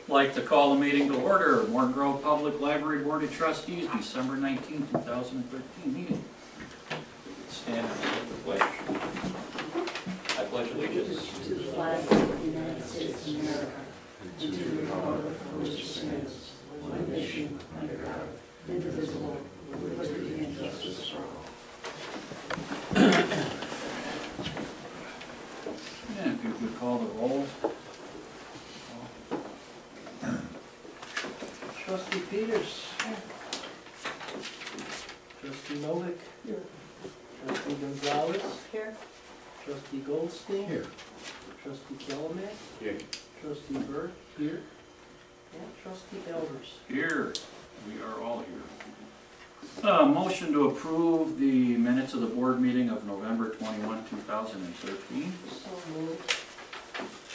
Like to call the meeting to order, Morton Grove Public Library Board of Trustees, December 19, 2013 meeting. Stand and say the pledge. I pledge allegiance to the flag of the United States of America and to the republic for which it stands, one nation under God, indivisible, with liberty and justice for all. And if you could call the roll. Trustee Peters. Trustee Novick. Here. Trustee Gonzalez. Here. Trustee Goldstein. Here. Trustee Kellerman. Here. Trustee Burt. Here. And Trustee Elders. Here, we are all here. Motion to approve the minutes of the board meeting of November 21, 2013. So moved.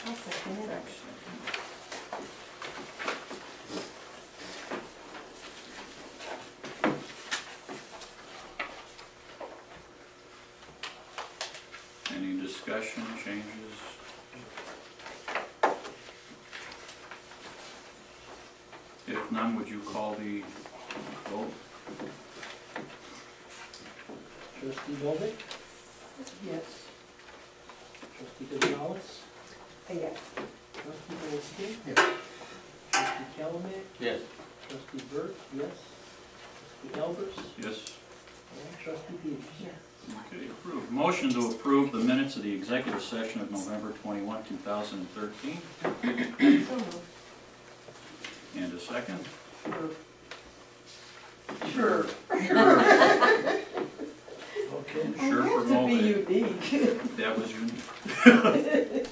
I'll second it. Any discussion, changes? If none, would you call the vote? Trustee Novick. Yes. Trustee Gonzalez. Yes. Trustee Goldstein. Yes. Trustee Kellerman. Yes. Trustee Burt. Yes. Trustee Elders. Yes. And Trustee Peters. Yes. Okay, approved. Motion to approve the minutes of the executive session of November 21, 2013. So moved. And a second? Sure. Sure. Okay. Sure for To be moment. unique. That was unique.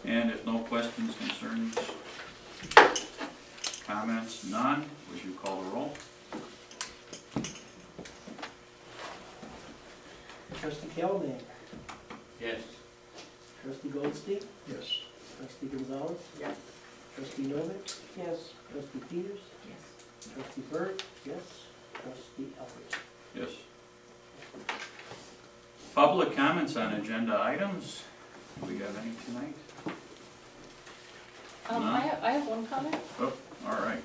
And if no questions, concerns, comments, none, would you call the roll? Trustee Kellerman. Yes. Trustee Goldstein. Yes. Trustee Gonzalez. Yes. Trustee Novick. Yes. Trustee Peters. Yes. Trustee Burt. Yes. Trustee Elders. Yes. Public comments on agenda items. Do we have any tonight? None? I have one comment. Oh, all right.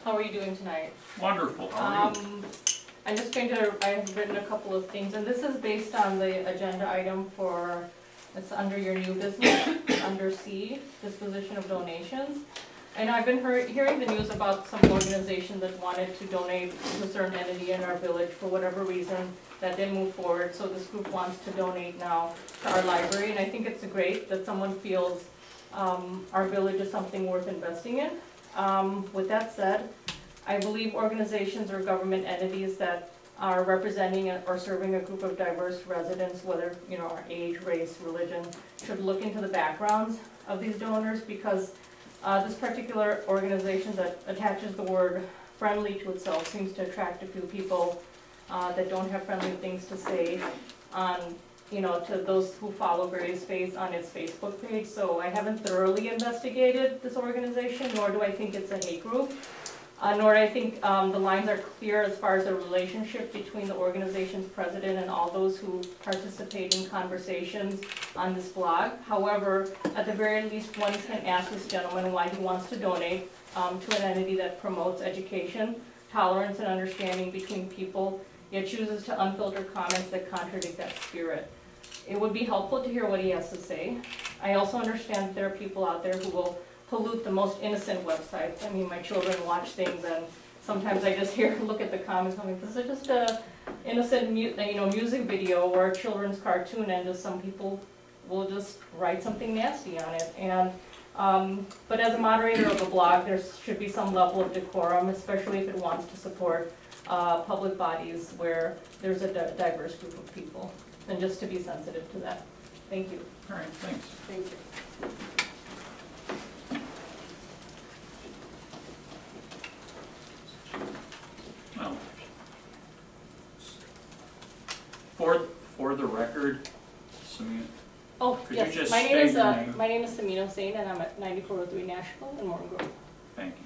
How are you doing tonight? Wonderful. How are you? I'm just going to, I have written a couple of things, and this is based on the agenda item for, it's under your new business, under C, disposition of donations. And I've been hearing the news about some organization that wanted to donate to a certain entity in our village for whatever reason that didn't move forward. So this group wants to donate now to our library, and I think it's great that someone feels our village is something worth investing in. With that said, I believe organizations or government entities that are representing or serving a group of diverse residents, whether our age, race, religion, should look into the backgrounds of these donors, because this particular organization that attaches the word friendly to itself seems to attract a few people that don't have friendly things to say on, to those who follow various faiths on its Facebook page. So I haven't thoroughly investigated this organization, nor do I think it's a hate group. Nor do I think the lines are clear as far as the relationship between the organization's president and all those who participate in conversations on this blog. However, at the very least, one can ask this gentleman why he wants to donate to an entity that promotes education, tolerance, and understanding between people, yet chooses to unfilter comments that contradict that spirit. It would be helpful to hear what he has to say. I also understand that there are people out there who will pollute the most innocent websites. I mean, my children watch things, and sometimes I just look at the comments, I'm like, this is just a innocent music video or a children's cartoon, and just some people will just write something nasty on it. And but as a moderator of a blog, there should be some level of decorum, especially if it wants to support public bodies where there's a diverse group of people, and just to be sensitive to that. Thank you. All right, thanks. Thank you. Well, for the record, Samia, Oh, Could you yes, just my name state is your name? my name is Samina Hussain, and I'm at 9403 Nashville in Morton Grove. thank you.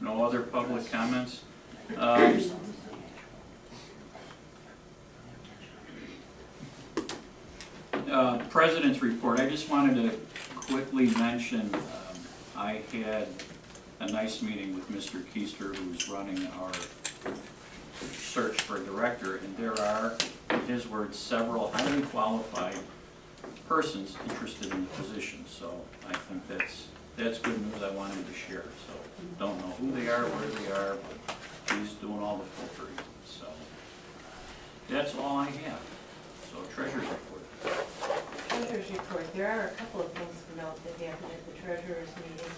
No other public comments? President's report, I just wanted to quickly mention, I had a nice meeting with Mr. Keister, who's running our search for a director, and there are, in his words, several highly qualified persons interested in the position, so I think that's good news I wanted to share. So, don't know who they are, where they are, but he's doing all the filtering, so that's all I have. So, treasurer's report. Treasurer's report, there are a couple of things to note that happened at the treasurer's meeting.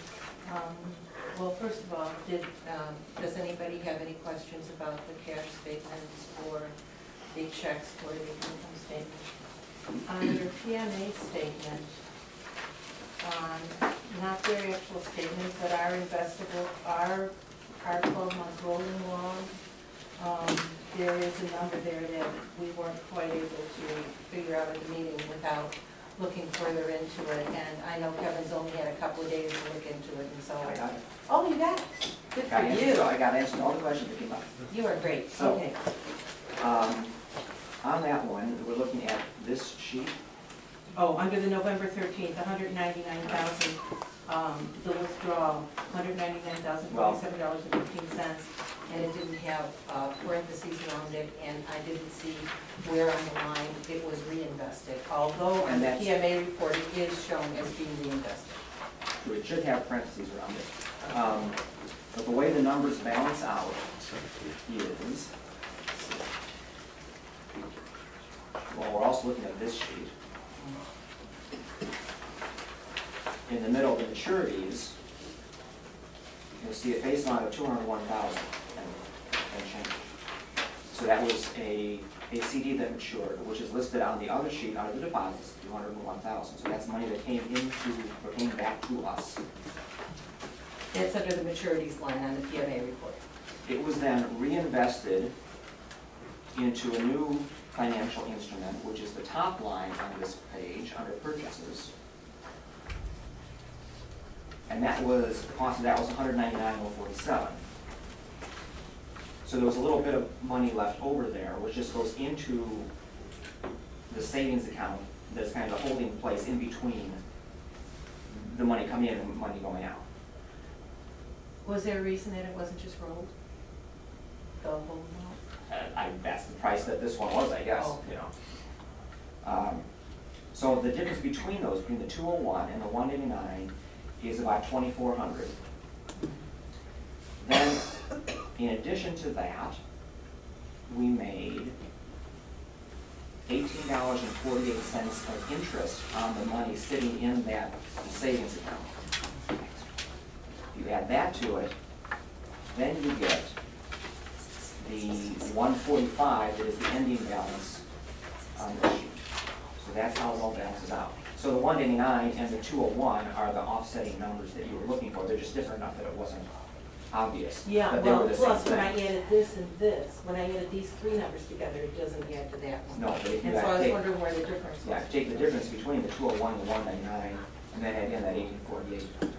Well, first of all, does anybody have any questions about the cash statements or the checks for the income statement? On your PMA statement, not their actual statement, but our investable, our 12-month rolling log, there is a number there that we weren't quite able to figure out at the meeting without looking further into it, and I know Kevin's only had a couple of days to look into it, and so. I got it. Oh, you got it? Good for you. I got answered all the questions that came up. You are great, So- okay. On that one, we're looking at this sheet. Oh, under the November 13th, 199,000, the withdrawal, $199,047.15, and it didn't have parentheses around it, and I didn't see where on the line it was reinvested, although on And the that's- PMA report, it is shown as being reinvested. So it should have parentheses around it. But the way the numbers balance out is, well, we're also looking at this sheet. In the middle, the maturities, you'll see a face line of 201,000 and change. So that was a CD that matured, which is listed on the other sheet under the deposits, 201,000. So that's money that came back to us. That's under the maturities line on the PMA report. It was then reinvested into a new financial instrument, which is the top line on this page under purchases. And that was, the cost of that was $199,047. So there was a little bit of money left over there, which just goes into the savings account that's kind of a holding place in between the money coming in and the money going out. Was there a reason that it wasn't just rolled? The whole amount? That's the price that this one was, I guess, Oh. you know. So the difference between those, between the 201 and the 189, is about 2,400. Then, in addition to that, we made $18.48 of interest on the money sitting in that savings account. You add that to it, then you get the 145 that is the ending balance on the sheet. So that's how it all balances out. So the 189 and the 201 are the offsetting numbers that you were looking for. They're just different enough that it wasn't obvious. Yeah, but they were well, the same plus when I thing. added this and this, when I added these three numbers together, it doesn't add to that one. No, but if you And so I was take, wondering where the difference yeah, was. take the difference between the 201 and the 199, and then add in that 1848,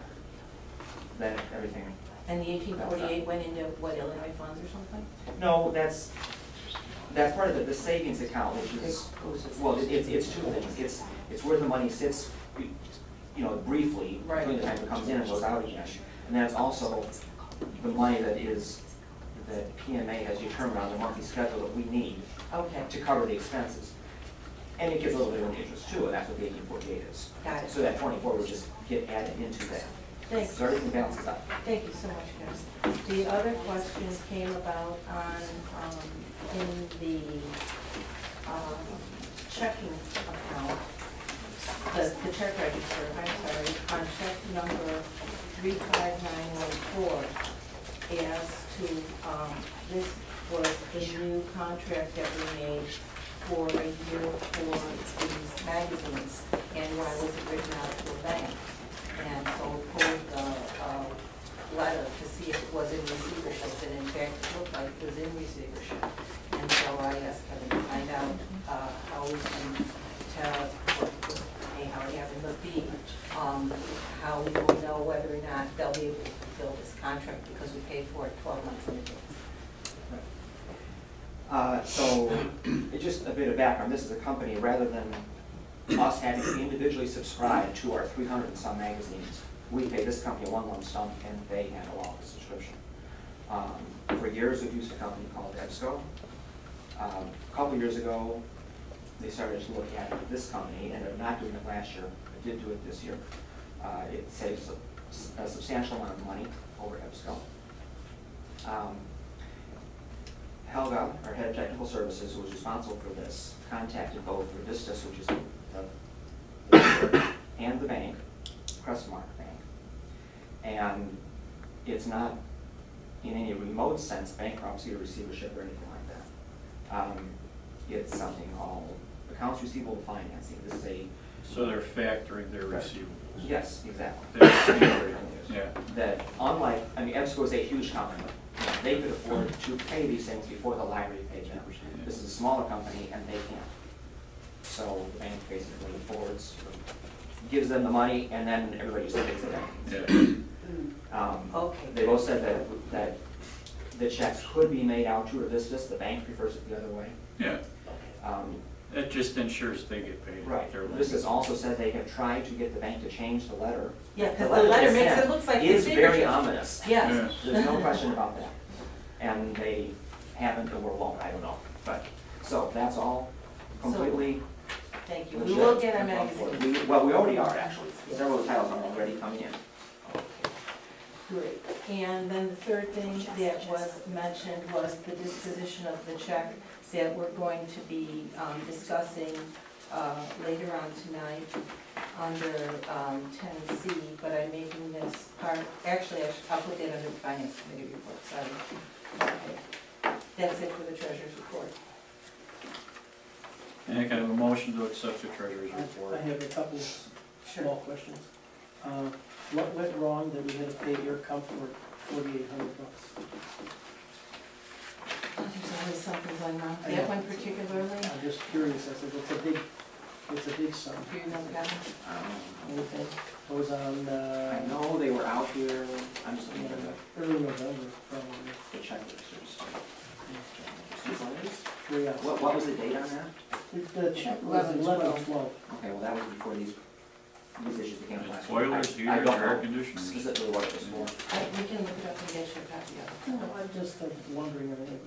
then everything. And the 1848 went into what, Illinois funds or something? No, that's part of the savings account, which is, well, it's two things. It's where the money sits, you know, briefly, between the time it comes in and goes out again. And then it's also the money that PMA has determined on the monthly schedule that we need Okay, to cover the expenses. And it gives a little bit of interest too, and that's what the 1848 is. got it. So that 24 would just get added into that. Thanks. So everything balances out. Thank you so much, guys. The other question came about on, in the checking account, the check register, I'm sorry, on check number 35914, as to, this was the new contract that we made for a year for these magazines, and why was it written out to a bank? And so we pulled the letter to see if it was in receivership, and in fact, it looked like it was in receivership. And so I asked Kevin to find out how we can tell, how we have in the fee, how we will know whether or not they'll be able to fulfill this contract, because we paid for it 12 months in advance. So, just a bit of background. This is a company, rather than us having to individually subscribe to our 300 and some magazines. We pay this company one lump sum, and they handle all the subscription. For years, we've used a company called EBSCO. A couple years ago, they started to look at this company, and they're not doing it last year, but did do it this year. It saves a substantial amount of money over EBSCO. Helga, our head of technical services, who was responsible for this, contacted both Revistas, which is the and the bank, Crestmark Bank. And it's not in any remote sense bankruptcy or receivership or anything like that. It's something called accounts receivable financing. This is a... So they're factoring their receivables. Yes, exactly. That's standard. Yeah. That unlike, I mean, EBSCO is a huge company. They could afford to pay these things before the library paid them. This is a smaller company and they can't. So the bank basically forwards, gives them the money, and then everybody just takes it down. Yeah. Okay. They both said that the checks could be made out to Revistas. The bank prefers it the other way. Yeah. That just ensures they get paid. Right. Their Revistas also said they have tried to get the bank to change the letter. Yeah, because the letter they makes sent it look like is the very signature. ominous. Yes. There's no question about that. And they haven't or won't, I don't know. But, so that's all completely Thank you. legit. We will get our magazine. Well, we already are, actually. Several of the titles are already coming in. Great. And then the third thing that was mentioned was the disposition of the check that we're going to be discussing later on tonight under 10C, but I'm making this part, actually, I'll put that under the Finance Committee report, sorry. Okay. That's it for the Treasurer's report. And I can have a motion to accept the treasurer's I report. have a couple small questions. What went wrong that we had to pay Air Comfort $4,800? There's always something going on. I That know. one particularly, I'm just curious, I said, it's a big sum. do you know, Kevin? Anything? It was on, I know they were out here, I'm just looking at early November, probably. the check registers. What was the date on that? The check was 11/12. Okay, well, that was before these issues became last. Boilers, I heaters, don't air know conditioners. specifically what it was for. We can look it up and get you a copy of it. No, I'm just wondering, I mean,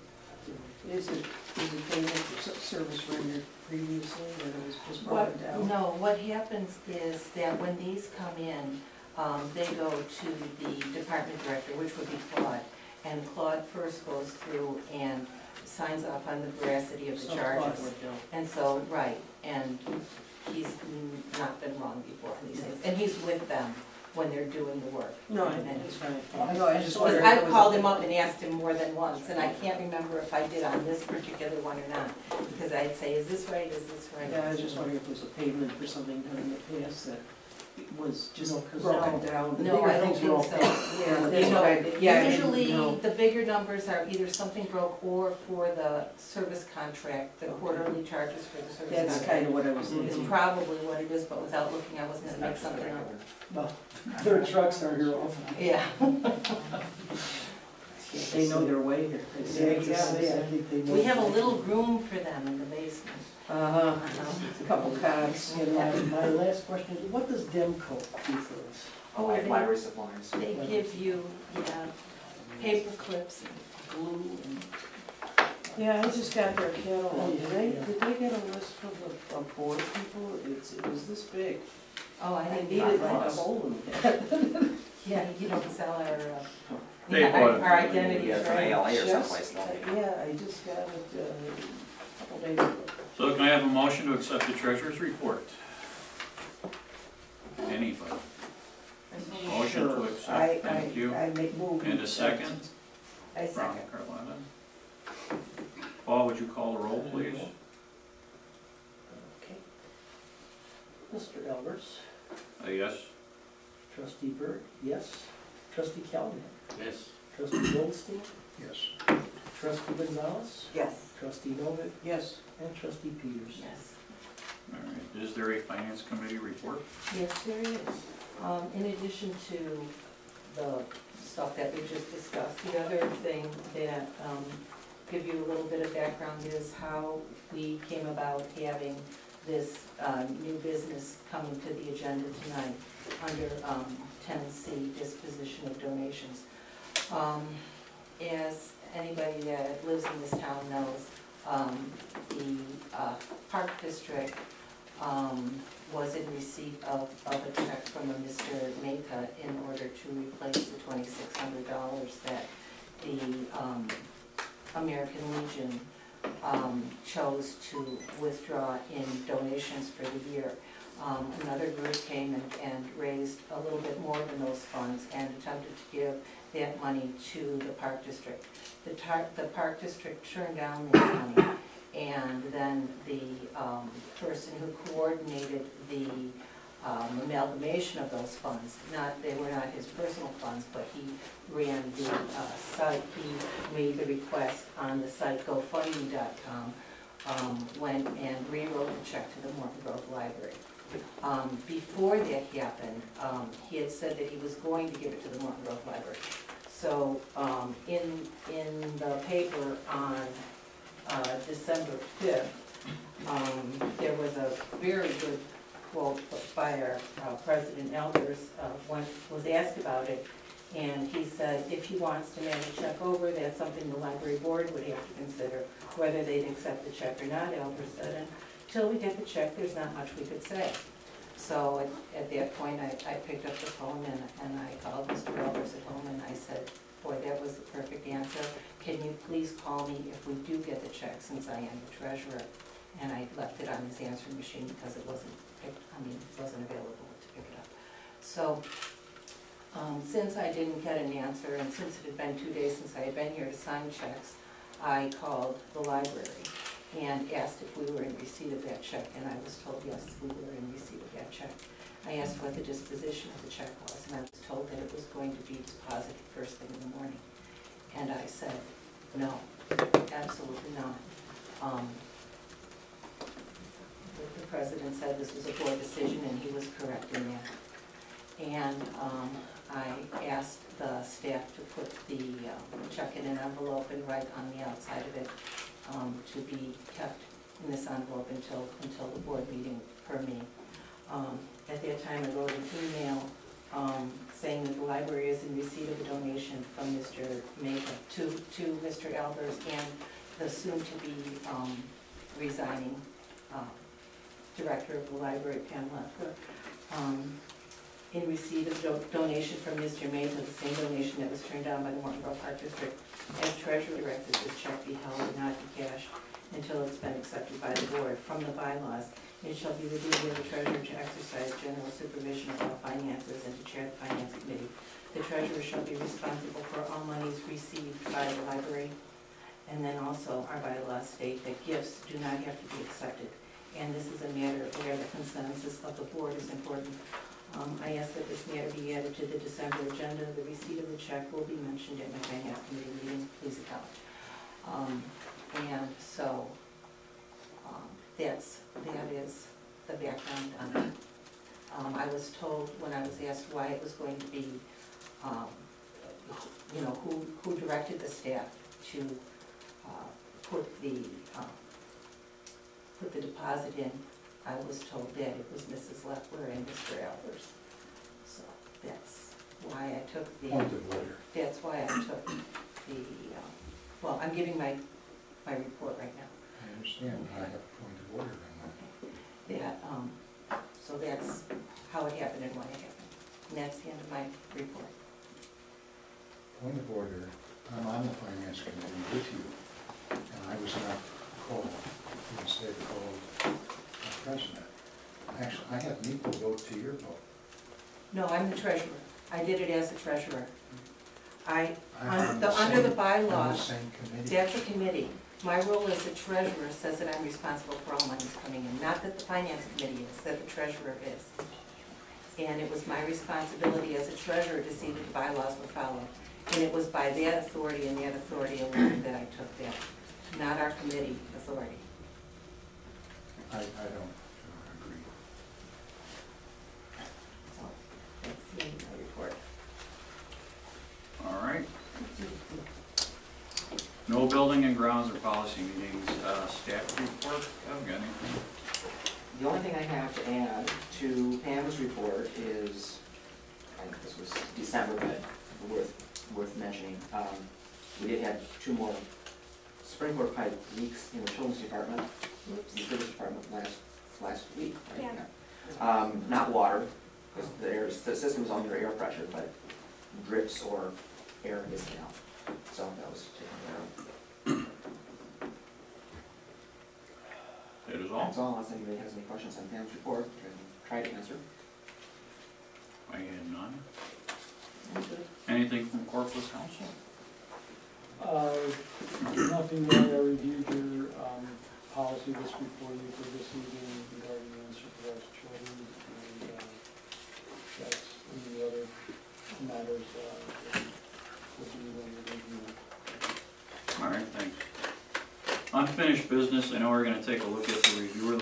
Is it payment for service rendered previously, that it was just What, broken down? no, what happens is that when these come in, they go to the department director, which would be Claude. And Claude first goes through and signs off on the veracity of the some charges. thought went down. And so, right, and he's not been wrong before on these things. And he's with them when they're doing the work. No, And it's fine. I- No, I just Because wondered. if I've it was called a- him up and asked him more than once, and I can't remember if I did on this particular one or not. Because I'd say, is this right, is this right? Yeah, I was just wondering if it was a payment for something done in the past that was just No, 'cause broken no. down. No, I don't think so. Yeah, You that's know, what I, yeah, I didn't usually, know. the bigger numbers are either something broke or for the service contract, the Okay. quarterly charges for the service That's contract. kind of what I was Is thinking. probably what it is, but without looking, I wasn't gonna make something up. Well, their trucks are here often. Yeah. They know their way here. Yeah, I think they know. We have a little room for them in the basement. Uh-huh, a couple cots. And my last question is, what does Demco do for us? Oh, Like they- library supplies. They give you, paper clips and glue and, Yeah, I just got their catalog. Did they Yeah. get a list of board people? It was this big. oh, I I didn't needed buy like a those. hole in it. Yeah, you don't sell our, They yeah, bought it. our identities, Yeah, from right? ALA or Just- someplace. like that. Yeah, I just got it a couple days ago. So can I have a motion to accept the treasurer's report? Anybody? Motion to accept, thank you. I make move. And a second? I From second. Carlotta. Paul, would you call the roll, please? Okay. Mr. Alberts, Yes? trustee Burt, yes. Trustee Calhoun, Yes. trustee Goldstein, Yes. trustee Gonzalez, Yes. trustee Novick, Yes. and trustee Peters. Yes. All right, is there a finance committee report? Yes, there is. In addition to the stuff that we just discussed, the other thing that, give you a little bit of background is how we came about having this new business coming to the agenda tonight under 10C, disposition of donations. As anybody that lives in this town knows, the Park District was in receipt of a check from a Mr. Mehta in order to replace the $2,600 that the American Legion chose to withdraw in donations for the year. Another group came and raised a little bit more than those funds and attempted to give that money to the Park District. The Park District turned down that money, and then the person who coordinated the amalgamation of those funds, they were not his personal funds, but he ran the site, he made the request on the site GoFundMe.com, went and rewrote the check to the Morton Grove Library. Before that happened, he had said that he was going to give it to the Morton Grove Library. So in the paper on December 5th, there was a very good quote by our President Elders, was asked about it, and he said if he wants to mail the check over, that's something the library board would have to consider, whether they'd accept the check or not. Elders said, until we get the check, there's not much we could say. So at that point, I picked up the phone and I called Mr. Elders at home and I said, boy, that was the perfect answer. Can you please call me if we do get the check, since I am the treasurer? And I left it on his answering machine because it wasn't available to pick it up. So since I didn't get an answer, and since it had been 2 days since I had been here to sign checks, I called the library and asked if we were in receipt of that check, and I was told yes, we were in receipt of that check. I asked what the disposition of the check was, and I was told that it was going to be deposited first thing in the morning. And I said, no, absolutely not. The president said this was a board decision, and he was correct in that. And I asked the staff to put the check in an envelope and write on the outside of it to be kept in this envelope until the board meeting per me. At that time, I wrote an email saying that the library is in receipt of a donation from Mr. Mehta to Mr. Elders and the soon-to-be resigning director of the library, Pam Lefker, in receipt of donation from Mr. Mehta, the same donation that was turned down by the Morton Grove Park District. As treasurer directed, this check be held and not be cashed until it's been accepted by the board. From the bylaws, it shall be the duty of the treasurer to exercise general supervision of all finances and to chair the finance committee. The treasurer shall be responsible for all monies received by the library. And then also, our bylaws state that gifts do not have to be accepted. And this is a matter where the consensus of the board is important. I ask that this matter be added to the December agenda. The receipt of the check will be mentioned at my finance committee meeting. Please account. And so that is the background on it. I was told when I was asked why it was going to be, who directed the staff to put the deposit in, I was told that it was Mrs. Leffler and Mr. Elders. So that's why I took the. Point of order. That's why I took the. Well, I'm giving my report right now. I understand, I have a point of order on that. That so that's how it happened and why it happened. And that's the end of my report. Point of order, I'm on the finance committee with you, and I was not called, instead called the president. Actually, I have an equal vote to your vote. No, I'm the treasurer. I did it as a treasurer. I'm Under on the on the bylaws, same committee. that's a committee. My role as a treasurer says that I'm responsible for all monies coming in. Not that the finance committee is, that the treasurer is. And it was my responsibility as a treasurer to see that the bylaws were followed. And it was by that authority and that authority alone that I took that, not our committee authority. I don't agree. So that's the end of my report. All right. No building and grounds or policy meetings, staff report, I haven't got anything. The only thing I have to add to Pam's report is, I think this was December, but worth mentioning. We did have 2 more sprinkler pipe leaks in the children's department, the children's department last week, right? Yeah. Not water, because the system's under air pressure, but drips or air missing out. So that was taken care of. That is all. That's all, unless anybody has any questions on Pam's report, I can try to answer. I had none. Anything from corporate counsel? Nothing there. I reviewed your policy list before you for this evening regarding the unsupervised children, and that's any other matters that will be when you're reviewing. All right, thanks. Unfinished business, I know we're gonna take a look at the review of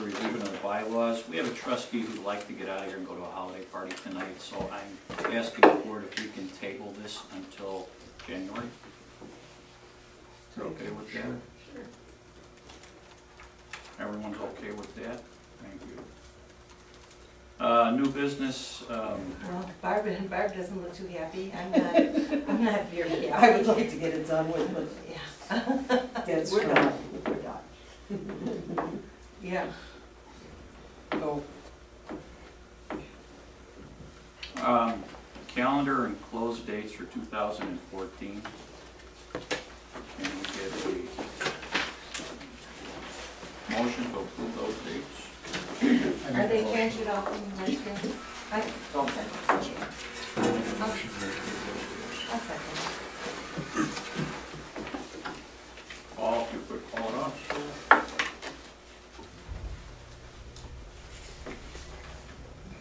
the bylaws. We have a trustee who'd like to get out of here and go to a holiday party tonight, so I'm asking the board if we can table this until January. Is that okay with that? Sure. Everyone's okay with that? Thank you. New business, Well, Barb doesn't look too happy. I'm not very happy. I would like to get it done with, but Yeah. that's We're fine. done. We're done. Yeah. Go. calendar and close dates for 2014. Can we get a motion to approve those dates? Are they changed at all from last year? Don't think. I'll second. Paul, if you could call it off.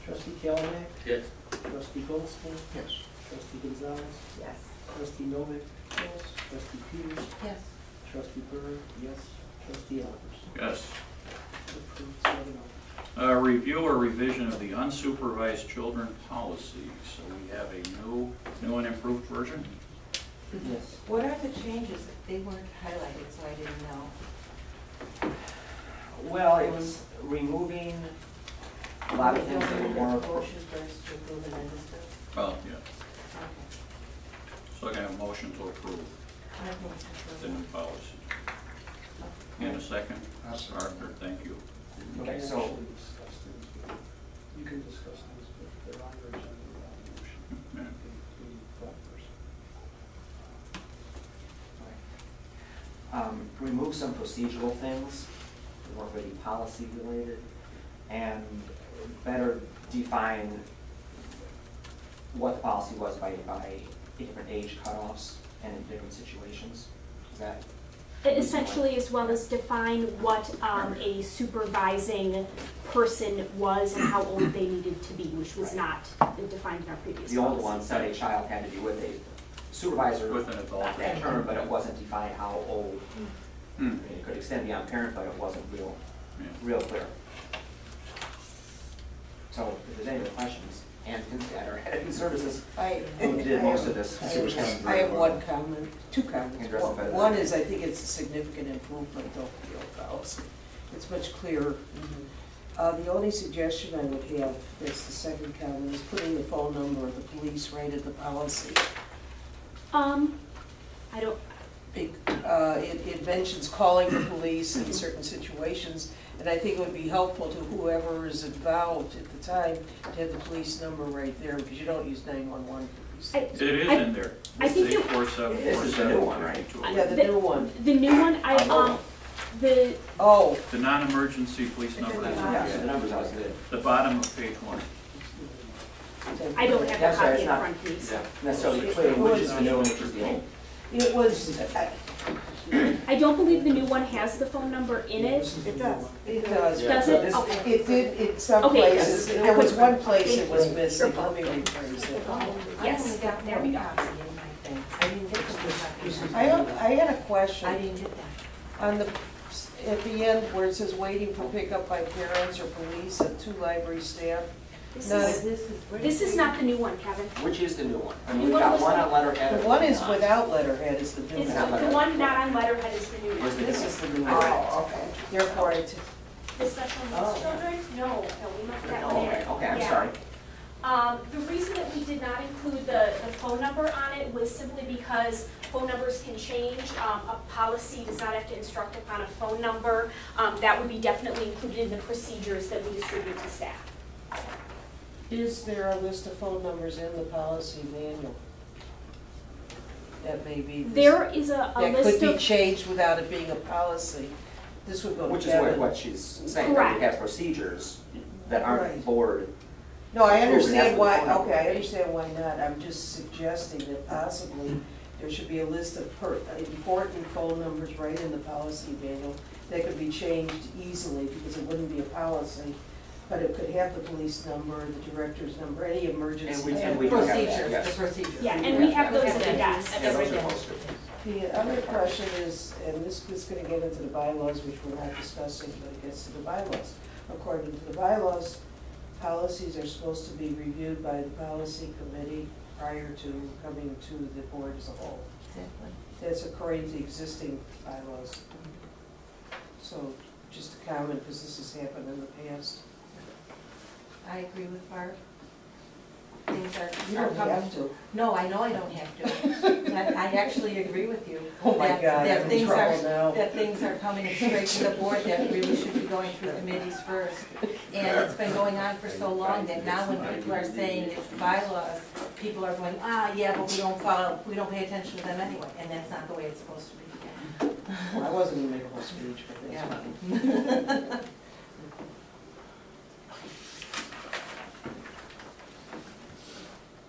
Trustee Calhoun, Yes. trustee Goldston, Yes. trustee Gonzalez, Yes. trustee Novick, Yes. trustee Peters, Yes. trustee Berg, yes, trustee Elbers. Yes. Approved 7-0. Review or revision of the unsupervised children policy. So we have a new and improved version. Yes. What are the changes? They weren't highlighted, so I didn't know. Well, it was removing a lot of things that were more. Motion first to approve and then discuss. Oh, yeah. Okay. So I can have a motion to approve I think it's the new policy. In a second. I'll second. Arthur, thank you. Okay, You can so- actually discuss things, but you can discuss things, but they're on your agenda without a motion. Yeah. The front person. Remove some procedural things that weren't really policy related, and better define what the policy was by different age cutoffs and in different situations. Is that? Essentially, as well as define what a supervising person was and how old they needed to be, which was not defined in our previous The old policy. one said a child had to be with a supervisor With an adult. at that term, but it wasn't defined how old. I Hmm. mean, it could extend beyond parent, but it wasn't Yeah. real clear. So if there's any other questions, Ann Pinstead, our head of services, who did most of this. I have one comment, two comments. Address it better than One I is, I think it's a significant improvement of the old policy. It's much clearer. The only suggestion I would have, that's the second comment, is putting the phone number of the police right at the policy. I don't, It mentions calling the police in certain situations, and I think it would be helpful to whoever is involved at the time to have the police number right there, because you don't use 911 for these things. It is in there. I think It's it- 847 This is the new one, right? 42. Yeah, the new one. the new one, the, Oh, The non-emergency police number is Yeah, so the numbers out good. the bottom of page 1. I don't have That's a right, copy it's in not- front of me, so. Necessarily clear which is the new and which is the old. it was, I don't believe the new one has the phone number in it. It does. it does. Does it? This- Okay. It did, in some Okay. places, there was one place it was missing, let me rephrase it. Yes, I only got there we one go. copy in my thing. I didn't get the copy. I had a I question didn't get that. on at the end where it says waiting for pickup by parents or police and 2 library staff. This No, is, This this is not the new one, Kevin. Which is the new one? I New mean, we've one got was one the- on letterhead. The one is without letterhead is the new It's one. the one not on letterhead is the new Is one. the This new is the one. new one. Therefore, The special needs Oh. children? No, we left that Oh, one in. okay, I'm Yeah. sorry. The reason that we did not include the phone number on it was simply because phone numbers can change. A policy does not have to instruct upon a phone number. That would be definitely included in the procedures that we distribute to staff. Is there a list of phone numbers in the policy manual? That may be. There is a That could list be of, changed without it being a policy. This would go to Which is Kevin. what she's saying, that Correct. we have procedures that aren't Right. board. No, I Approved, and understand that's why, what the phone okay, I number is. understand why not. I'm just suggesting that possibly there should be a list of important phone numbers right in the policy manual that could be changed easily because it wouldn't be a policy, but it could have the police number, the director's number, any emergency. And we do have that, Procedures, yes. the procedures. yeah, and we have those at the Yeah. desk. Yeah, those are Everything. posted. The other question is, and this is gonna get into the bylaws, which we're not discussing, but it gets to the bylaws. According to the bylaws, policies are supposed to be reviewed by the policy committee prior to coming to the board as a whole. Exactly. That's according to existing bylaws. So, just a comment, because this has happened in the past. I agree with Barb. Things You are don't coming. have to. No, I know I don't have to. I actually agree with you. Oh my That- God, that I'm in things trouble are- now. That things are coming straight to the board that really should be going through committees first. And it's been going on for so long that now when people are saying it's bylaws, people are going, yeah, but we don't follow, we don't pay attention to them anyway. And that's not the way it's supposed to be. Well, I wasn't gonna make a whole speech, but that's Yeah. fine.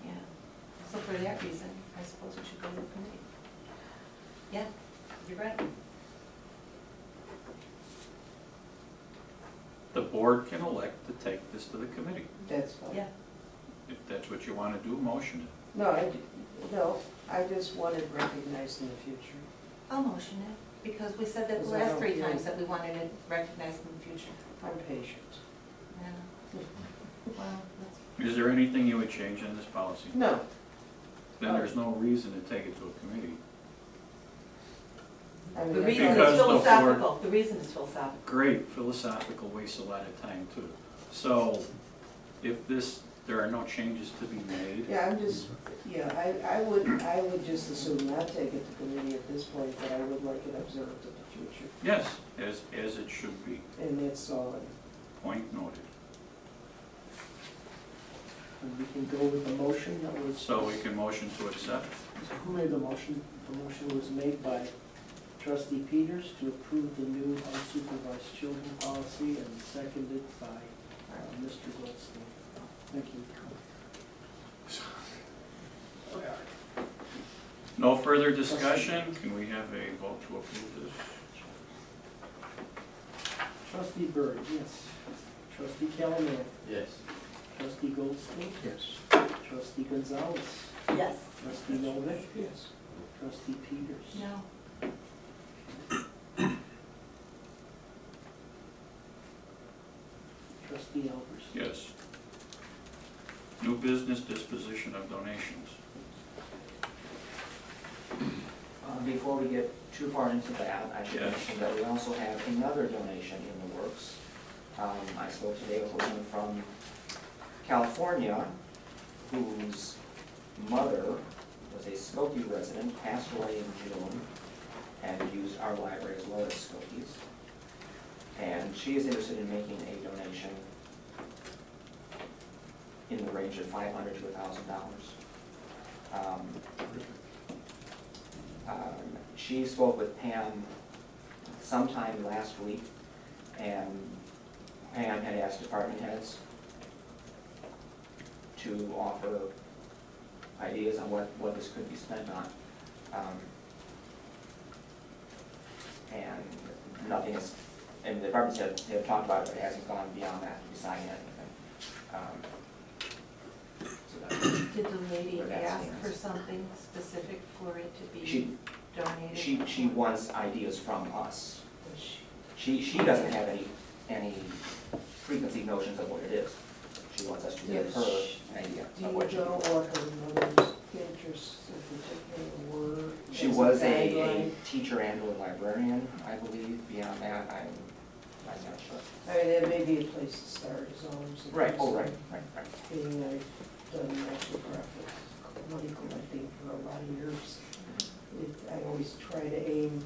Yeah. So for that reason, I suppose it should go to the committee. Yeah, you're right. The board can elect to take this to the committee. That's fine. Yeah. If that's what you want to do, motion it. No, I just wanted recognized in the future. I'll motion it, because we said that the Because I last don't 3 feel- times that we wanted it recognized in the future. I'm patient. Yeah. Well, that's, Is there anything you would change in this policy? No, Then there's no reason to take it to a committee. I mean. the I reason thought- Because is the board- philosophical, the reason is philosophical. Great, philosophical wastes a lot of time too. So if there are no changes to be made, Yeah, I would just assume not take it to committee at this point, but I would like it observed in the future. yes, as it should be. And that's all. Point noted. And we can go with the motion that was. So we can motion to accept. So who made the motion? The motion was made by trustee Peters to approve the new unsupervised children policy and seconded by Mr. Goldstein. Thank you. No further discussion. Can we have a vote to approve this? Trustee Byrd, yes. Trustee Callahan. Yes. Trustee Goldstein. Yes. Trustee Gonzalez. Yes. Trustee Novick. Yes. Trustee Peters. No. Trustee Elbers. Yes. New business disposition of donations. Before we get too far into that, I should Yes. mention that we also have another donation in the works. I spoke today with a woman from California whose mother was a Skokie resident, passed away in June, and used our library as well as Skokie's. And she is interested in making a donation in the range of $500 to $1,000. She spoke with Pam sometime last week, and Pam had asked department heads to offer ideas on what this could be spent on. And nothing is, and the departments have talked about it, but it hasn't gone beyond that, deciding anything. So that's- Did the lady Where that ask stands. for something specific for it to be She, donated? she wants ideas from us. Was she- She doesn't have any preconceived notions of what it is. She wants us to give her an idea Do of you what she know wants. what her mother's interests in particular were? She as was a guideline? teacher and or librarian, I believe. Beyond that, I'm I'm not sure. I mean, that may be a place to start, as long as. Right, oh, right. Being I've done actual graphic money collecting for a lot of years. I always try to aim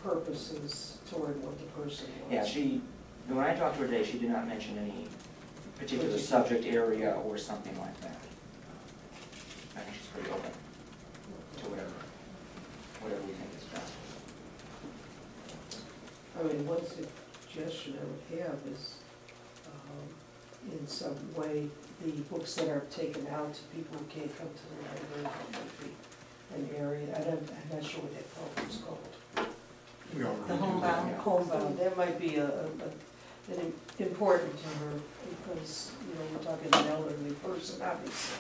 purposes toward what the person wants. Yeah, when I talked to her today, she did not mention any particular subject area or something like that. I think she's pretty open to whatever we think is best. I mean, one suggestion I would have is, in some way, the books that are taken out to people who can't come to the library, that might be an area, I'm not sure what that program's called. We already The do homebound. that. Homebound, that might be important to her, because, we're talking an elderly person, obviously.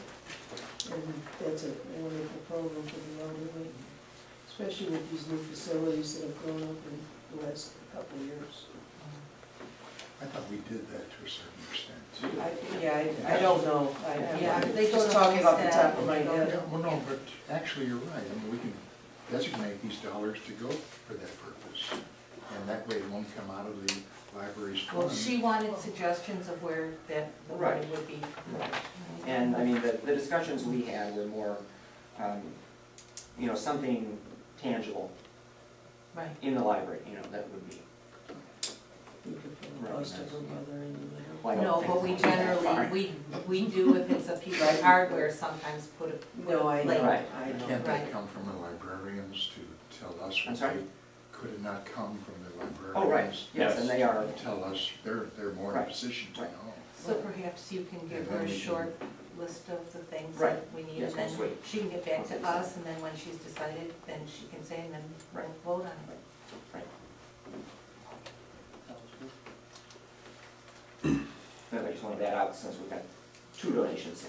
And that's a wonderful program for the elderly, especially with these new facilities that have grown up in the last couple of years. I thought we did that to a certain extent. I don't know. Yeah, I'm they just don't talking off the always top have- of my Yeah, head. well, no, but actually, you're right. I mean, we can designate these dollars to go for that purpose. And that way it won't come out of the library's fund. Well, she wanted suggestions of where the money Right. would be. And, I mean, the discussions we had were more, something tangible Right. in the library, that would be. You could put a bust of her mother in the middle. Well, I don't No, think but we so. Fine. generally, we do, if it's a piece of hardware, sometimes put a. No, I know, Right. I know. Can't Right. that come from the librarians to tell us? I'm what sorry? they- Could it not come from the librarians? Oh, right, yes, and they are, Tell us, they're more in a Right. position to Right. know. So perhaps you can give And her then a we can- short list of the things Right. that we need, Yes, and then sweet. she can get back Okay. to us, and then when she's decided, then she can say, and then we'll Right. vote on it. I just wanted that out since we've got 2 donations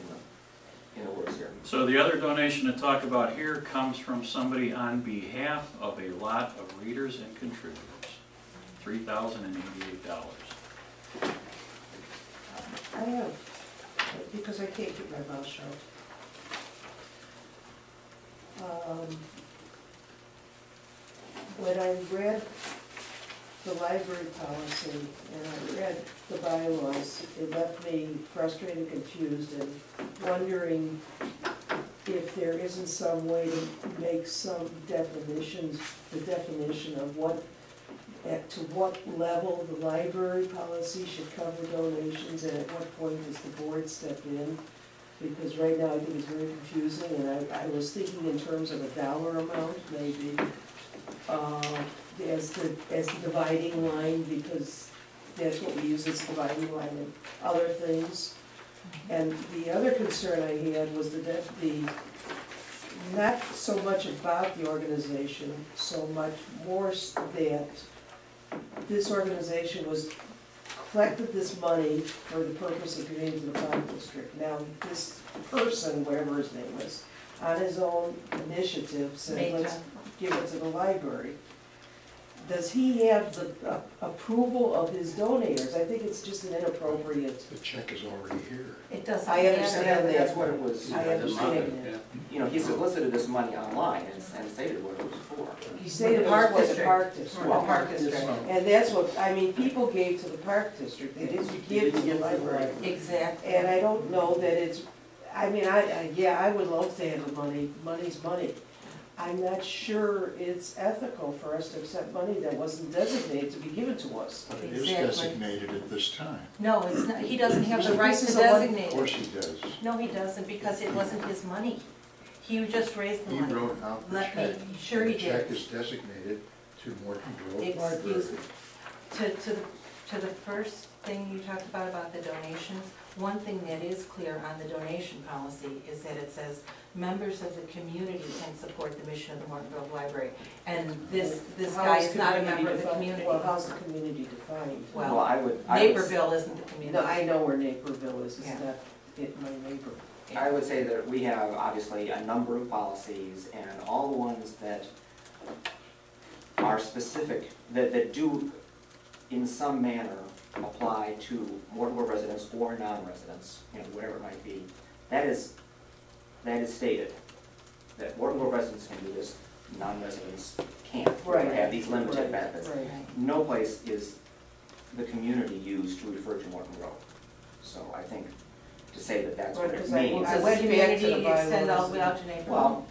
in the works here. So the other donation to talk about here comes from somebody on behalf of a lot of readers and contributors. $3,088. I have, because I can't keep my mouth shut. When I read the library policy and I read the bylaws, it left me frustrated, confused, and wondering if there isn't some way to make some definitions, the definition of what, to what level the library policy should cover donations, and at what point does the board step in? Because right now I think it's very confusing, and I was thinking in terms of a dollar amount, maybe, as the dividing line, because that's what we use as dividing line in other things. And the other concern I had was not so much about the organization, so much more that this organization collected this money for the purpose of giving to the park district. Now, this person, whatever his name is, on his own initiative said, let's give it to the library. Does he have the approval of his donors? I think it's just an inappropriate. The check is already here. It doesn't I understand matter. That's what it was, I understand that. he solicited this money online and stated what it was for. He stated it Park was for the district. park district. The park district. And that's what, I mean, people gave to the park district, they didn't give to the library. Exactly. And I don't know that it's, I mean, I would love to have the money, money's money. I'm not sure it's ethical for us to accept money that wasn't designated to be given to us. But it is Exactly. designated at this time. No, it's not, he doesn't have the right This to is a one- designate Of it. course he does. No, he doesn't, because it wasn't his money. He just raised the He money. wrote out the Let me, check. sure he The check did. is designated to more control Excuse library. me. To the first thing you talked about the donations, one thing that is clear on the donation policy is that it says, members of the community can support the mission of the Morton Grove Library. And this How guy is is not a community member of the defined? community. Well, how's the community defined? Well, Well, I would Naperville isn't the community. No, I know where Naperville is, it's Yeah. not my neighbor. I would say that we have obviously a number of policies, and all the ones that are specific, that do in some manner apply to Morton Grove residents or non-residents, whatever it might be, that is stated, that Morton Grove residents can do this, non-residents can't, or Right. have these limited Right, benefits. right. No place is the community used to refer to Morton Grove. So I think to say that that's what Right, it 'cause I means. I Does went the back to the community extend all the way bylaws, out to Naperville? Well,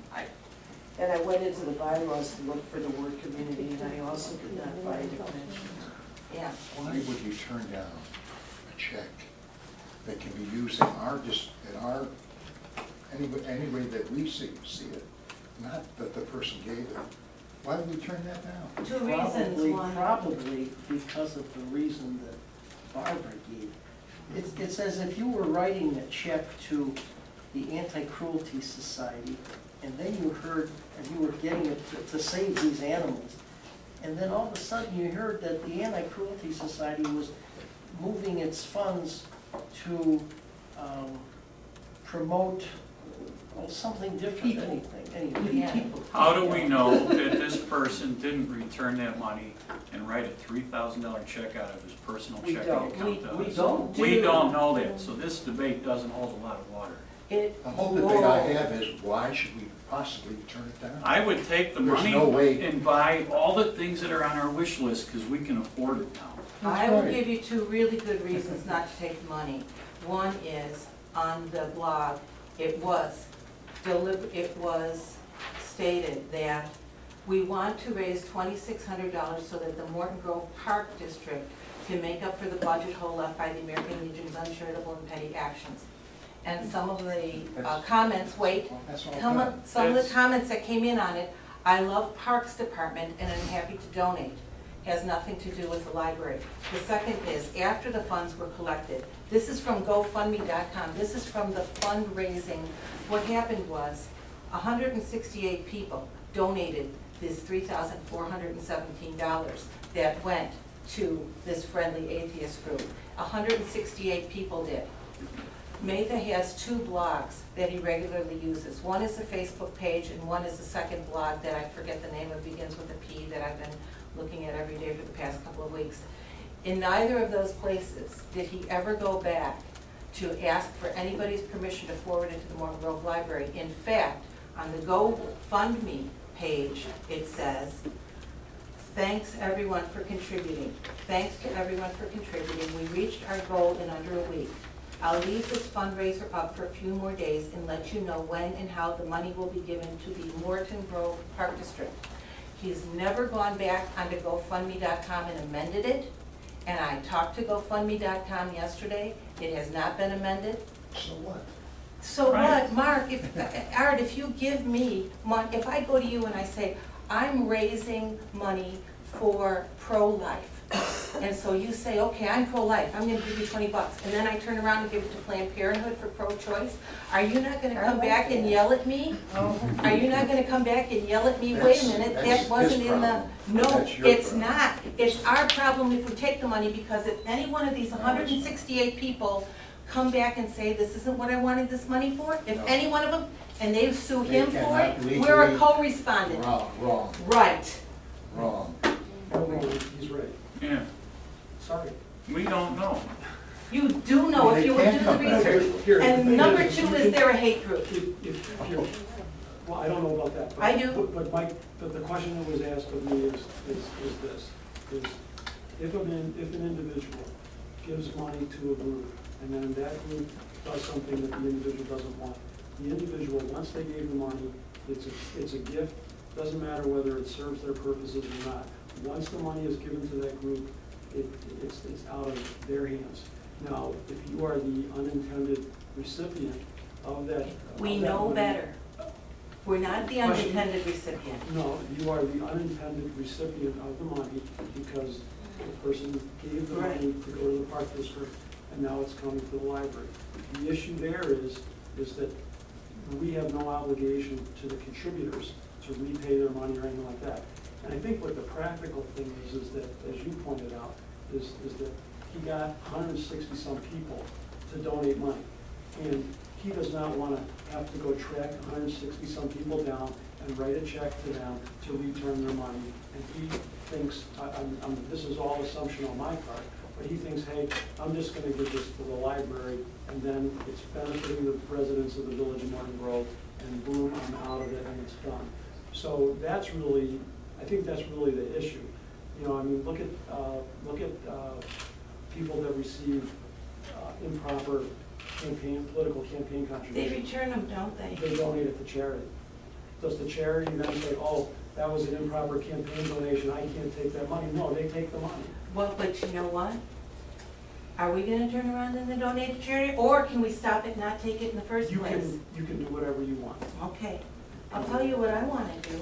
and I went into the bylaws to look for the word community, and I also could not find it mentioned. Yeah. Why would you turn down a check that can be used in our, any way that we see it? Not that the person gave it. Why would we turn that down? Two reasons, one. Probably because of the reason that Barbara gave. It's as if you were writing a check to the Anti-Cruelty Society, and then you heard, and you were getting it to save these animals, and then all of a sudden you heard that the Anti-Cruelty Society was moving its funds to promote something different, anything. Yeah. How do we know that this person didn't return that money and write a $3,000 check out of his personal We checking don't. account to We us? don't We don't know that, so this debate doesn't hold a lot of water. The whole debate I have is, why should we possibly turn it down? I would take the There's money no way. and buy all the things that are on our wish list, because we can afford it now. I will right. give you two really good reasons not to take the money. One is, on the blog, it was stated that we want to raise $2,600 so that the Morton Grove Park District can make up for the budget hole left by the American Legion's uncharitable and petty actions. And some of the comments, wait, That's all some done. of the comments that came in on it, I love Parks Department and I'm happy to donate. Has nothing to do with the library. The second is, after the funds were collected, this is from GoFundMe.com, this is from the fundraising. What happened was, 168 people donated this $3,417 that went to this Friendly Atheist group. 168 people did. Matha has two blogs that he regularly uses. One is a Facebook page and one is a second blog that I forget the name of, begins with a P, that I've been looking at every day for the past couple of weeks. In neither of those places did he ever go back to ask for anybody's permission to forward it to the Morton Grove Library. In fact, on the GoFundMe page, it says, thanks everyone for contributing. Thanks to everyone for contributing. We reached our goal in under a week. I'll leave this fundraiser up for a few more days and let you know when and how the money will be given to the Morton Grove Park District. He's never gone back onto GoFundMe.com and amended it. And I talked to GoFundMe.com yesterday. It has not been amended. So what? So Right. what, Mark, Art, if you give me, if I go to you and I say, I'm raising money for pro-life, and so you say, okay, I'm pro-life, I'm gonna give you $20, and then I turn around and give it to Planned Parenthood for pro-choice, are you not gonna come back and yell at me? Are you not gonna come back and yell at me, wait a minute, That's that wasn't his in the, problem. no, That's your it's problem. not. It's our problem if we take the money, because if any one of these 168 people come back and say, this isn't what I wanted this money for, if No. any one of them, and they sue They him for cannot it, we're a legally- co-respondent. Wrong, Right. wrong. He's right. Yeah, Sorry. we don't know. You do know if They you would can do the come back. research. Here, And the number thing two, is there a hate group? If you're, well, I don't know about that. but- I do. But Mike, the question that was asked of me is this, is if an individual gives money to a group, and then that group does something that the individual doesn't want, the individual, once they gave the money, it's a gift, doesn't matter whether it serves their purposes or not. Once the money is given to that group, it's out of their hands. Now, if you are the unintended recipient of that. We of that know money- better. We're not the Question? unintended recipient. No, you are the unintended recipient of the money because the person gave the money to go to the park district and now it's coming to the library. The issue there is that we have no obligation to the contributors to repay their money or anything like that. And I think what the practical thing is that, as you pointed out, is that he got 160 some people to donate money. And he does not want to have to go track 160 some people down and write a check to them to return their money. And he thinks, this is all assumption on my part, but he thinks, hey, I'm just going to give this to the library, and then it's benefiting the residents of the village of Morton Grove, and boom, I'm out of it, and it's done. So that's really, I think that's really the issue. You know, I mean, look at people that receive improper political campaign They contributions. return them, don't they? They donate it to charity. Does the charity then say, oh, that was an improper campaign donation, I can't take that money? No, they take the money. Well, but you know what? Are we gonna turn around and donate to charity, or can we stop it, not take it in the first You place? can do whatever you want. Okay, I'll tell you what I wanna do,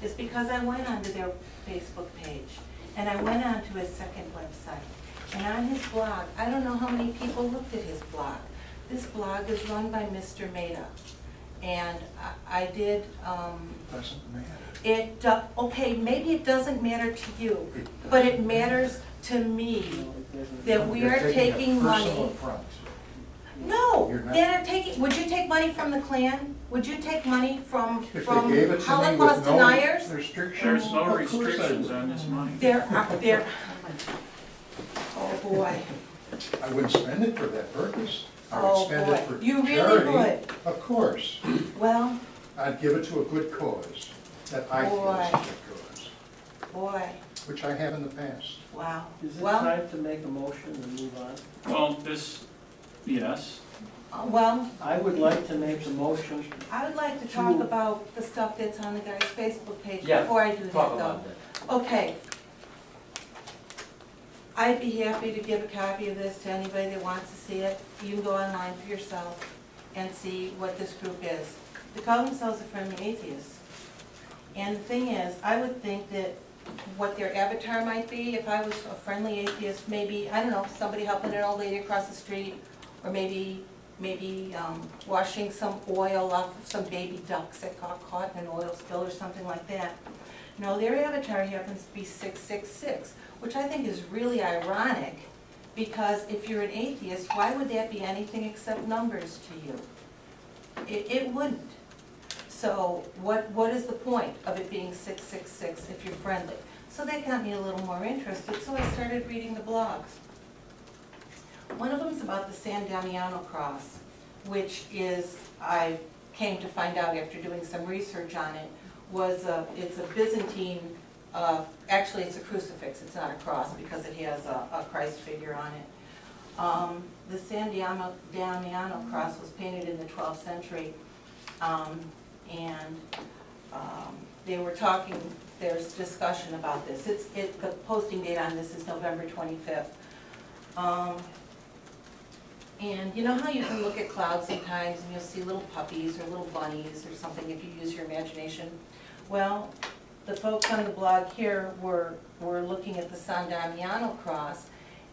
is because I went onto their Facebook page, and I went onto his second website, and on his blog, I don't know how many people looked at his blog. This blog is run by Mr. Maida, and I did, Doesn't matter. okay, maybe it doesn't matter to you, but it matters to me that we You're are taking a personal money. affront. No, You're not- that are taking, would you take money from the Klan? Would you take money from If they gave it to me Holocaust with no deniers? restrictions, There's of no course I restrictions would. on this money. There, oh boy, I wouldn't spend it for that purpose. I would oh spend it boy, for you really charity. would. Of course. Well, I'd give it to a good cause that I feel is a Boy. good cause, boy, which I have in the past. wow. Is it Well, time to make a motion and move on? Well, this, yes, well, I would like to make a motion. I would like to talk To- about the stuff that's on the guy's Facebook page Yeah, before I do that Talk though. about that. Okay. I'd be happy to give a copy of this to anybody that wants to see it. You can go online for yourself and see what this group is. They call themselves a friendly atheist. And the thing is, I would think that what their avatar might be, if I was a friendly atheist, maybe, I don't know, somebody helping an old lady across the street, or maybe washing some oil off of some baby ducks that got caught in an oil spill or something like that. No, their avatar happens to be 666, which I think is really ironic, because if you're an atheist, why would that be anything except numbers to you? It wouldn't. So what is the point of it being 666 if you're friendly? So that got me a little more interested, so I started reading the blogs. One of them is about the San Damiano cross, which is, I came to find out after doing some research on it, it's a Byzantine, actually it's a crucifix, it's not a cross because it has a Christ figure on it. The San Damiano cross was painted in the 12th century, and they were talking, there's discussion about this. The posting date on this is November 25th. And you know how you can look at clouds sometimes and you'll see little puppies or little bunnies or something if you use your imagination? Well, the folks on the blog here were looking at the San Damiano cross,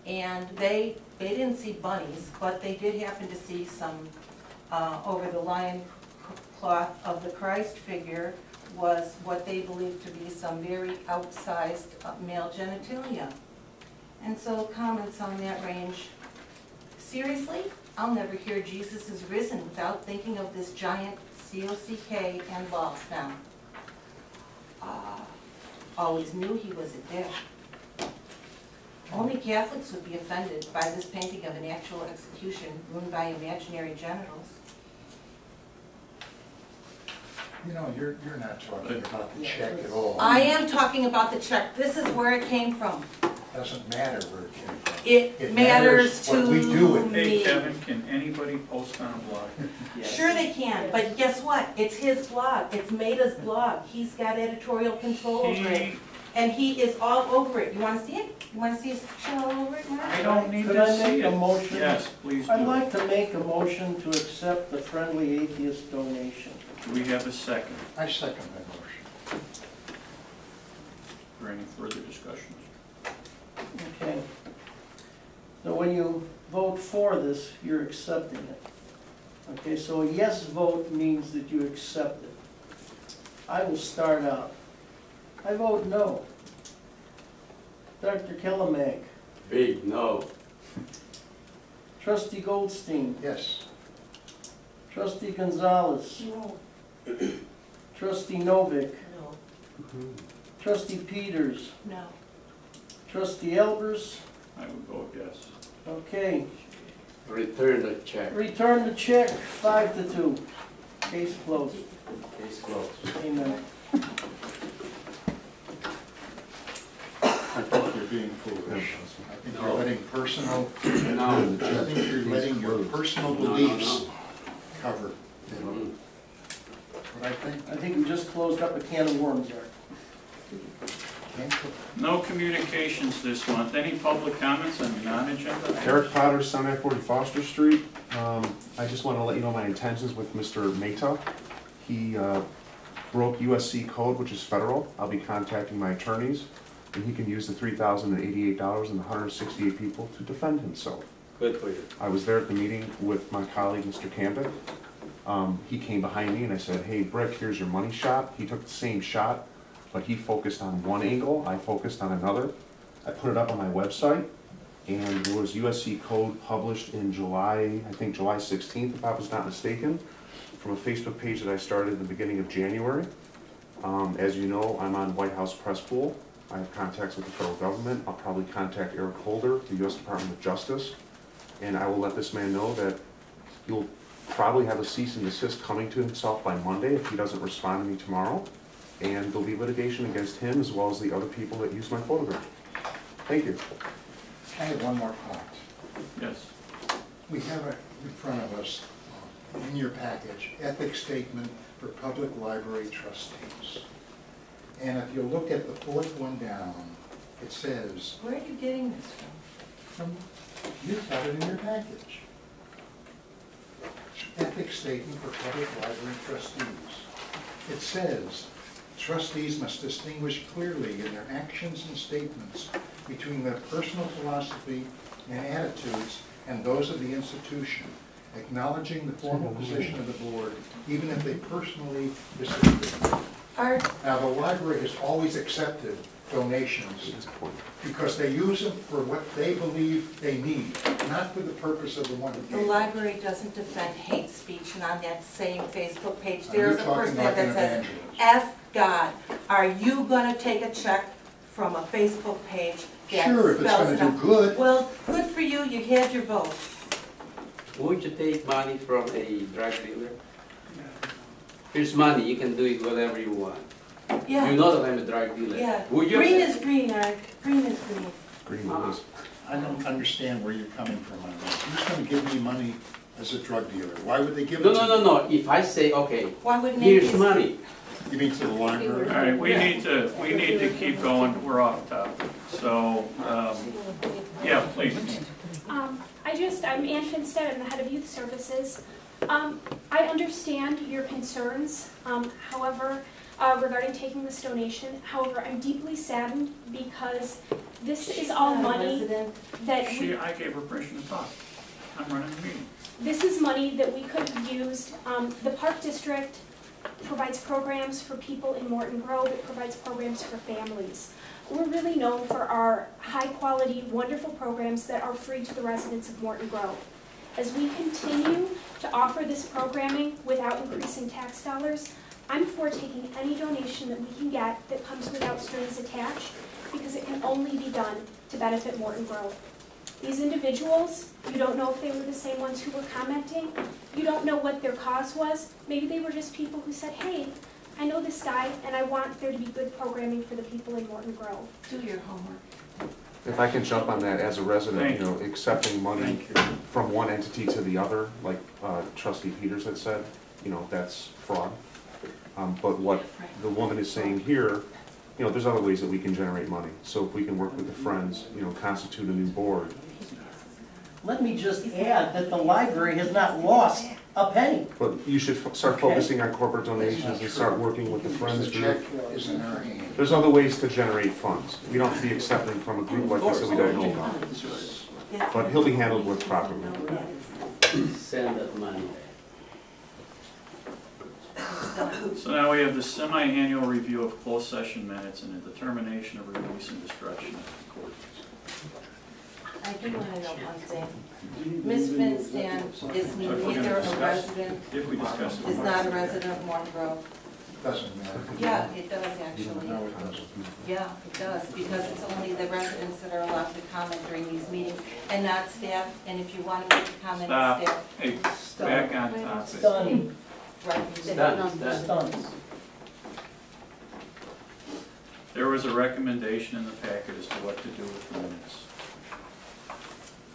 and they didn't see bunnies, but they did happen to see some, over the lion cloth of the Christ figure was what they believed to be some very outsized male genitalia. And so comments on that range, seriously? I'll never hear Jesus is risen without thinking of this giant COCK and balls now. Always knew he was a dick. Only Catholics would be offended by this painting of an actual execution ruined by imaginary genitals. You know, you're not talking about the check at all. I am talking about the check. This is where it came from. Doesn't matter where it came from. It matters to what we do with it. hey me. Kevin, can anybody post on a blog? Sure they can, but guess what? It's his blog. It's Maida's blog. He's got editorial control over it. And he is all over it. You wanna see it? You wanna see his picture all over it, Mark? I don't need Could to I see make a it. motion? Yes, please I'd do. like to make a motion to accept the Friendly Atheist donation. Do we have a second? I second that motion. Is there any further discussions? Okay. So when you vote for this, you're accepting it. Okay, so a yes vote means that you accept it. I will start out. I vote no. Dr. Kellerman, Big no. Trustee Goldstein, Yes. Trustee Gonzalez, No. Trustee Novick, No. Trustee Peters, No. Trustee Elbers. I would vote yes. Okay, Return the check. return the check, 5-2. Case closed. Case closed. Amen. personal, No. I think you're letting your personal No, no, beliefs no. cover it. Mm. What I think, I think we just closed up a can of worms there. can't put No communications this month. Any public comments on non-agenda items? Eric Potter, 740 Foster Street. I just want to let you know my intentions with Mr. Mehta. He broke USC code, which is federal. I'll be contacting my attorneys, and he can use the $3,088 and the 168 people to defend himself. Good for you. I was there at the meeting with my colleague, Mr. Camden. He came behind me and I said, hey, Brick, here's your money shot. He took the same shot, but he focused on one angle, I focused on another. I put it up on my website, and there was USC code published in July, I think July 16th, if I was not mistaken, from a Facebook page that I started at the beginning of January. As you know, I'm on White House Press Pool. I have contacts with the federal government. I'll probably contact Eric Holder, the U.S. Department of Justice, and I will let this man know that he'll probably have a cease and desist coming to himself by Monday if he doesn't respond to me tomorrow. And there'll be litigation against him as well as the other people that used my photograph. Thank you. I have one more point. Yes. We have in front of us, in your package, ethics statement for public library trustees. And if you look at the fourth one down, it says, Where are you getting this from? you've got it in your package. Ethics statement for public library trustees. It says, trustees must distinguish clearly in their actions and statements between their personal philosophy and attitudes and those of the institution, acknowledging the formal position of the board, even if they personally disagree. Now, the library has always accepted donations because they use them for what they believe they need, not for the purpose of the one who The gave them. library doesn't defend hate speech, and on that same Facebook page, Are there's you a talking person like that an says, evangelist? F God, are you gonna take a check from a Facebook page that Sure, if it's spells gonna it do out? good. Well, good for you, you had your vote. Would you take money from a drug dealer? Here's money, you can do it whatever you want. Yeah. You know that I'm a drug dealer. Yeah, Would you? green is green, Art, green is green. Green lilies. I don't understand where you're coming from on this. Who's gonna give me money as a drug dealer? Why would they give it to No, me? no. If I say, okay, Why wouldn't it here's be? money. You mean to the library? All right, we need to keep going. We're off topic. So, yeah, please. I'm Ann Finstead, I'm the head of youth services. I understand your concerns, however, regarding taking this donation. However, I'm deeply saddened because this is all money that we, I gave her permission to talk. I'm running the meeting. this is money that we could have used. The Park District provides programs for people in Morton Grove, it provides programs for families. We're really known for our high-quality, wonderful programs that are free to the residents of Morton Grove. As we continue to offer this programming without increasing tax dollars, I'm for taking any donation that we can get that comes without strings attached, because it can only be done to benefit Morton Grove. These individuals, you don't know if they were the same ones who were commenting, you don't know what their cause was. Maybe they were just people who said, hey, I know this guy and I want there to be good programming for the people in Morton Grove. Do your homework. If I can jump on that, as a resident, Thank you know, accepting money Thank you. from one entity to the other, like trustee Peters had said, you know, that's fraud. But what the woman is saying here, you know, there's other ways that we can generate money. So if we can work with the Friends, you know, constitute a new board. Let me just add that the library has not lost a penny. But you should start Okay. focusing on corporate donations and start working with the Friends The group. check is in our hand. There's other ways to generate funds. We don't have to be accepting from a group like this that we don't know about. But he'll be handled with properly. Send that money. So now we have the semi-annual review of closed session minutes and a determination of release and destruction of the court. I do want to know one thing. Ms. Finstead is neither a resident, If we discuss it. is not a resident of Morton Grove. Doesn't matter. Yeah, it does actually. No, it doesn't. Yeah, it does, because it's only the residents that are allowed to comment during these meetings, and not staff, and if you want to make a comment, Stop. staff. Hey, back on topic. Stunned, Right. stunned. There was a recommendation in the packet as to what to do with the minutes.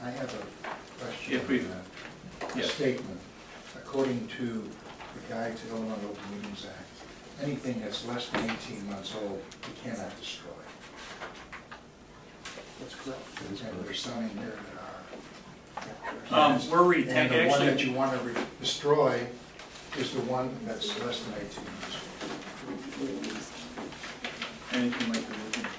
I have a question If we- on that. A Yes. statement. According to the Guide to Illinois Open Meetings Act, anything that's less than 18 months old, you cannot destroy. That's correct. And there's some in there that We're are. And the one that actually, you want to destroy is the one that's less than 18 months old. anything like the roofing pitch.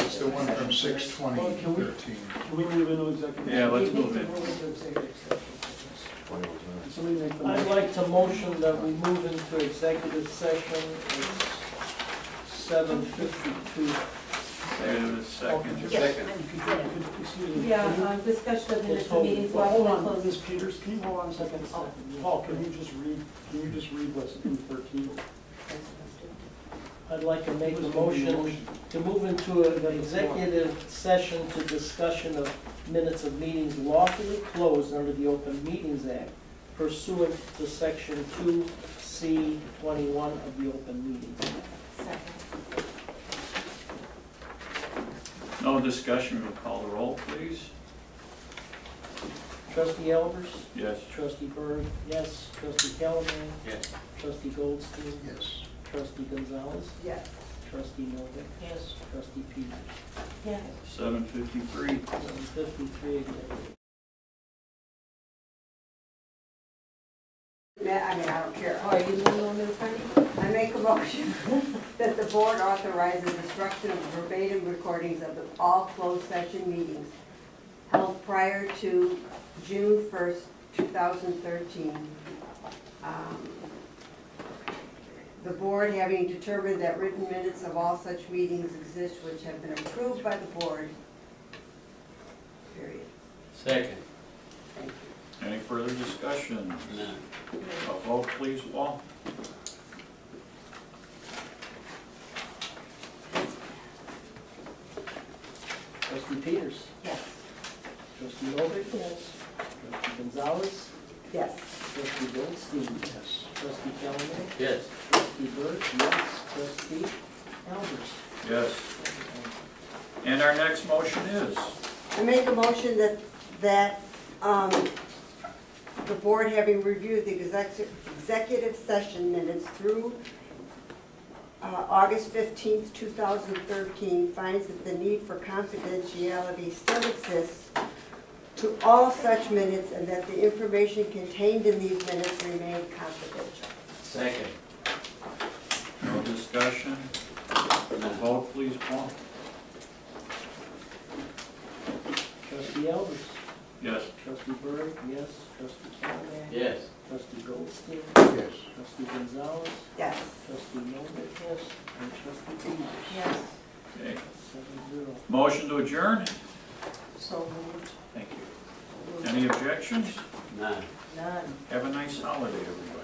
It's the one from 6/20/13. Can we move into executive? Yeah, let's We need move to in. move into executive session. Can somebody make the I'd motion? like to motion that we move into executive session. It's 7:52. Second. Yes. Excuse me. Yeah, discussion of minutes of hold- meetings. Well, hold on, closed. Ms. Peters, can you hold on a second? Paul, can you just read what's in 13? I'd like to make a motion to move into an executive session to discussion of minutes of meetings lawfully closed under the Open Meetings Act pursuant to section 2C21 of the Open Meetings Act. Second. No discussion, we'll call the roll, please. Trustee Elbers? Yes. Trustee Berg? Yes. Trustee Callahan? Yes. Trustee Goldstein? Yes. Trustee Gonzalez? Yes. Trustee Novick? Yes. Trustee Peters? Yes. 7:53. 7:53 executive. I don't care. Oh, are you moving on to the attorney? I make a motion that the board authorize the destruction of verbatim recordings of all closed session meetings held prior to June 1st, 2013. The board having determined that written minutes of all such meetings exist which have been approved by the board, period. Second. Thank you. Any further discussion? No. A vote, please, Wall. Trustee Peters? Yes. Trustee Novick? Yes. Trustee Gonzalez? Yes. Trustee Goldstein? Yes. Trustee Callahan? Yes. Trustee Berg? Yes. Trustee Elbers? Yes. And our next motion is? I make a motion that the board, having reviewed the executive session minutes through August 15th, 2013, finds that the need for confidentiality still exists to all such minutes and that the information contained in these minutes remain confidential. Second. No discussion? A vote, please, Paul. Trustee Elbers? Yes. Trustee Berg? Yes. Trustee Callahan? Yes. Trustee Goldstein? Yes. Trustee Gonzalez? Yes. Trustee Novick? Yes. And Trustee Peters? Yes. Okay. 7-0. Motion to adjourn? So moved. Thank you. Any objections? None. None. Have a nice holiday, everybody.